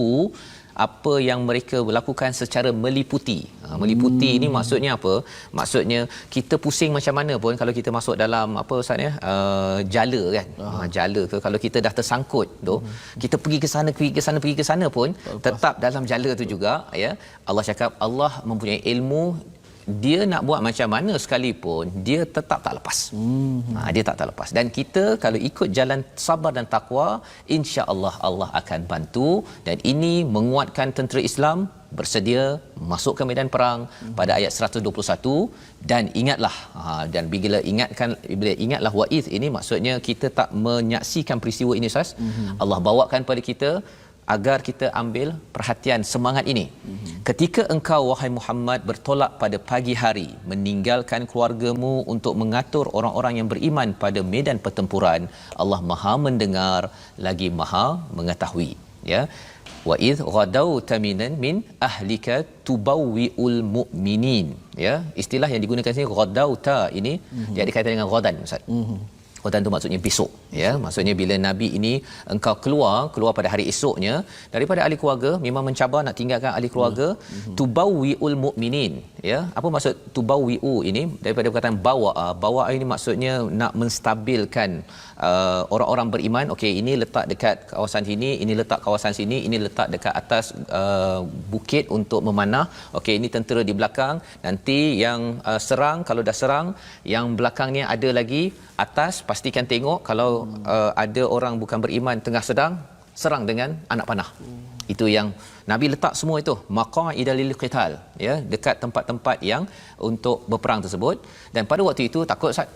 B: apa yang mereka lakukan secara meliputi. Meliputi ini maksudnya apa? Maksudnya kita pusing macam mana pun kalau kita masuk dalam apa Ustaz ya? Jala kan. Jala ke kalau kita dah tersangkut tu, kita pergi ke sana pun tetap dalam jala tu juga ya. Allah cakap Allah mempunyai ilmu, dia nak buat macam mana sekalipun dia tetap tak lepas. Dia tak lepas. Dan kita kalau ikut jalan sabar dan takwa, insya-Allah Allah akan bantu. Dan ini menguatkan tentera Islam bersedia masuk ke medan perang pada ayat 121. Dan ingatlah, dan bila ingatlah wa'idh ini maksudnya kita tak menyaksikan peristiwa ini Ustaz. Allah bawakan pada kita agar kita ambil perhatian semangat ini. Ketika engkau wahai Muhammad bertolak pada pagi hari, meninggalkan keluargamu untuk mengatur orang-orang yang beriman pada medan pertempuran, Allah Maha mendengar lagi Maha mengetahui. Ya. Wa idh ghadawta min ahlika tubawwi'ul mu'minin. Ya, istilah yang digunakan sini ghadawta ini dia ada kaitan dengan ghadan Ustaz. Ghadan tu maksudnya besok ya, maksudnya bila Nabi ini engkau keluar pada hari esoknya daripada ahli keluarga, memang mencabar nak tinggalkan ahli keluarga. Tubawwi'ul mu'minin ya, apa maksud tubawwi'u ini daripada perkataan bawa ini maksudnya nak menstabilkan orang-orang beriman. Okey, ini letak dekat kawasan sini, ini letak kawasan sini, ini letak dekat atas bukit untuk memanah. Okey, ini tentera di belakang, nanti yang serang, kalau dah serang yang belakangnya ada lagi atas, pastikan tengok kalau ada orang bukan beriman tengah sedang serang dengan anak panah. Itu yang Nabi letak semua itu maqa'ida lil qital ya, dekat tempat-tempat yang untuk berperang tersebut. Dan pada waktu itu takut Ustaz.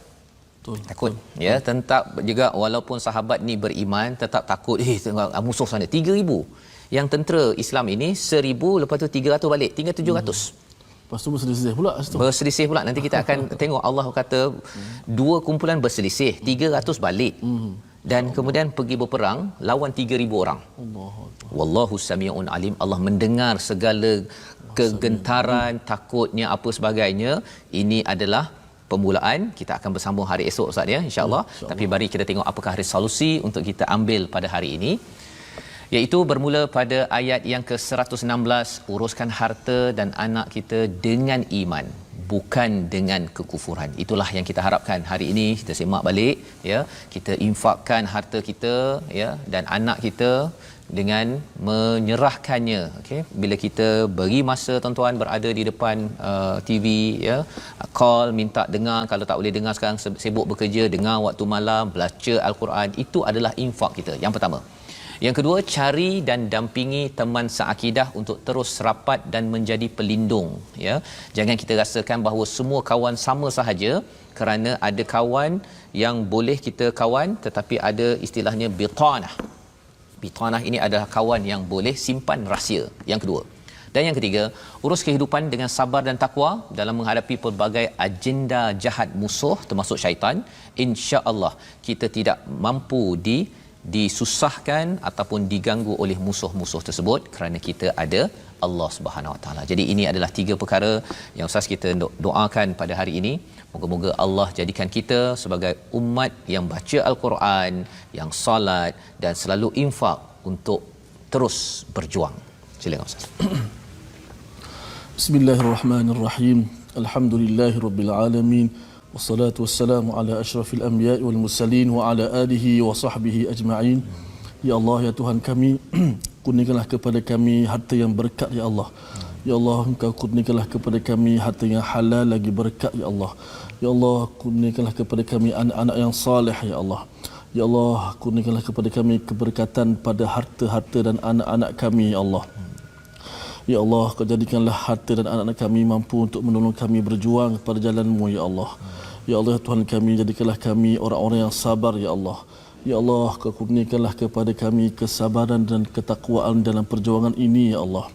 B: Takut ya, tetap juga walaupun sahabat ni beriman tetap takut tengok musuh sana 3,000. Yang tentera Islam ini 1,000, lepas tu 300 balik, tinggal 700.
A: Lepas tu berselisih pula situ.
B: Berselisih pula. Nanti kita akan tengok Allah kata dua kumpulan berselisih, 300 balik. Dan kemudian pergi berperang lawan 3,000 orang. Wallahu sami'un alim. Allah mendengar segala kegentaran, takutnya apa sebagainya. Ini adalah permulaan. Kita akan bersambung hari esok Ustaz ya, insya-Allah. Tapi mari kita tengok apakah resolusi untuk kita ambil pada hari ini. Iaitu bermula pada ayat yang ke-116, uruskan harta dan anak kita dengan iman, bukan dengan kekufuran. Itulah yang kita harapkan hari ini kita semak balik ya, kita infakkan harta kita ya dan anak kita dengan menyerahkannya. Okey, bila kita beri masa tuan-tuan berada di depan TV ya, call minta dengar, kalau tak boleh dengar sekarang sibuk bekerja, dengar waktu malam, baca al-Quran, itu adalah infak kita yang pertama. Yang kedua, cari dan dampingi teman seakidah untuk terus rapat dan menjadi pelindung ya. Jangan kita rasakan bahawa semua kawan sama sahaja, kerana ada kawan yang boleh kita kawan tetapi ada istilahnya bitanah. Bitanah ini adalah kawan yang boleh simpan rahsia. Yang kedua. Dan yang ketiga, urus kehidupan dengan sabar dan takwa dalam menghadapi pelbagai agenda jahat musuh termasuk syaitan. Insya-Allah kita tidak mampu disusahkan ataupun diganggu oleh musuh-musuh tersebut kerana kita ada Allah Subhanahu Wa Taala. Jadi ini adalah 3 perkara yang Ustaz kita doakan pada hari ini. Moga-moga Allah jadikan kita sebagai umat yang baca al-Quran, yang solat dan selalu infak untuk terus berjuang. Silakan Ustaz.
A: Bismillahirrahmanirrahim. Alhamdulillahirabbil alamin. Wassalatu wassalamu ala asyrafil anbiya'i wal mursalin wa ala alihi wa sahbihi ajma'in. Ya Allah, ya Tuhan kami, kurniakanlah kepada kami harta yang berkat ya Allah. Ya Allah, Engkau kurniakanlah kepada kami harta yang halal lagi berkat ya Allah. Ya Allah, kurniakanlah kepada kami anak-anak yang saleh ya Allah. Ya Allah, kurniakanlah kepada kami keberkatan pada harta-harta dan anak-anak kami ya Allah. Ya Allah, Kau jadikanlah harta dan anak-anak kami mampu untuk menolong kami berjuang pada jalan-Mu ya Allah. Ya Allah, Tuhan kami, jadikanlah kami orang-orang yang sabar ya Allah. Ya Allah, Kau kurniakanlah kepada kami kesabaran dan ketakwaan dalam perjuangan ini ya Allah.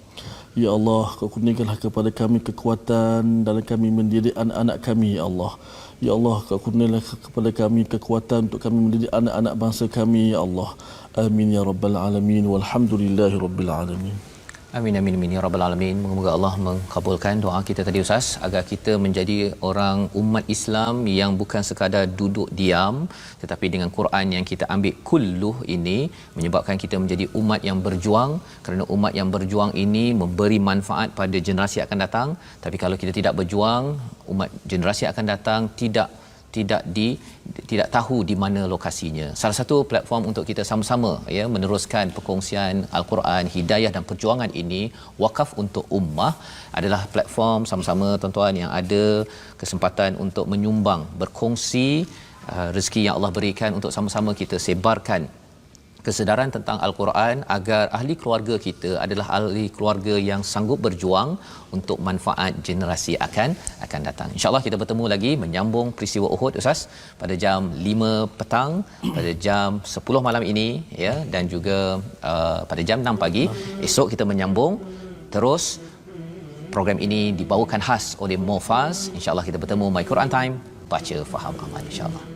A: Ya Allah, Kau kurniakanlah kepada kami kekuatan dalam kami mendidik anak-anak kami ya Allah. Ya Allah, Kau kurnialah kepada kami kekuatan untuk kami mendidik anak-anak bangsa kami, ya Allah. Amin ya rabbal alamin, walhamdulillahi rabbil alamin.
B: Amin amin amin ya rabbal alamin. Moga Allah mengabulkan doa kita tadi Ustaz, agar kita menjadi orang umat Islam yang bukan sekadar duduk diam, tetapi dengan Quran yang kita ambil kulluh ini menyebabkan kita menjadi umat yang berjuang, kerana umat yang berjuang ini memberi manfaat pada generasi akan datang. Tapi kalau kita tidak berjuang, umat generasi akan datang tidak tahu di mana lokasinya. Salah satu platform untuk kita sama-sama ya meneruskan perkongsian Al-Quran, hidayah dan perjuangan ini, Wakaf untuk Ummah, adalah platform sama-sama tuan-tuan yang ada kesempatan untuk menyumbang, berkongsi rezeki yang Allah berikan untuk sama-sama kita sebarkan kesedaran tentang Al-Quran agar ahli keluarga kita adalah ahli keluarga yang sanggup berjuang untuk manfaat generasi akan datang. InsyaAllah kita bertemu lagi menyambung peristiwa Uhud Ustaz pada jam 5 petang, pada jam 10 malam ini ya, dan juga pada jam 6 pagi. Esok kita menyambung terus. Program ini dibawakan khas oleh Mofaz. InsyaAllah kita bertemu My Quran Time, baca faham amal insyaAllah.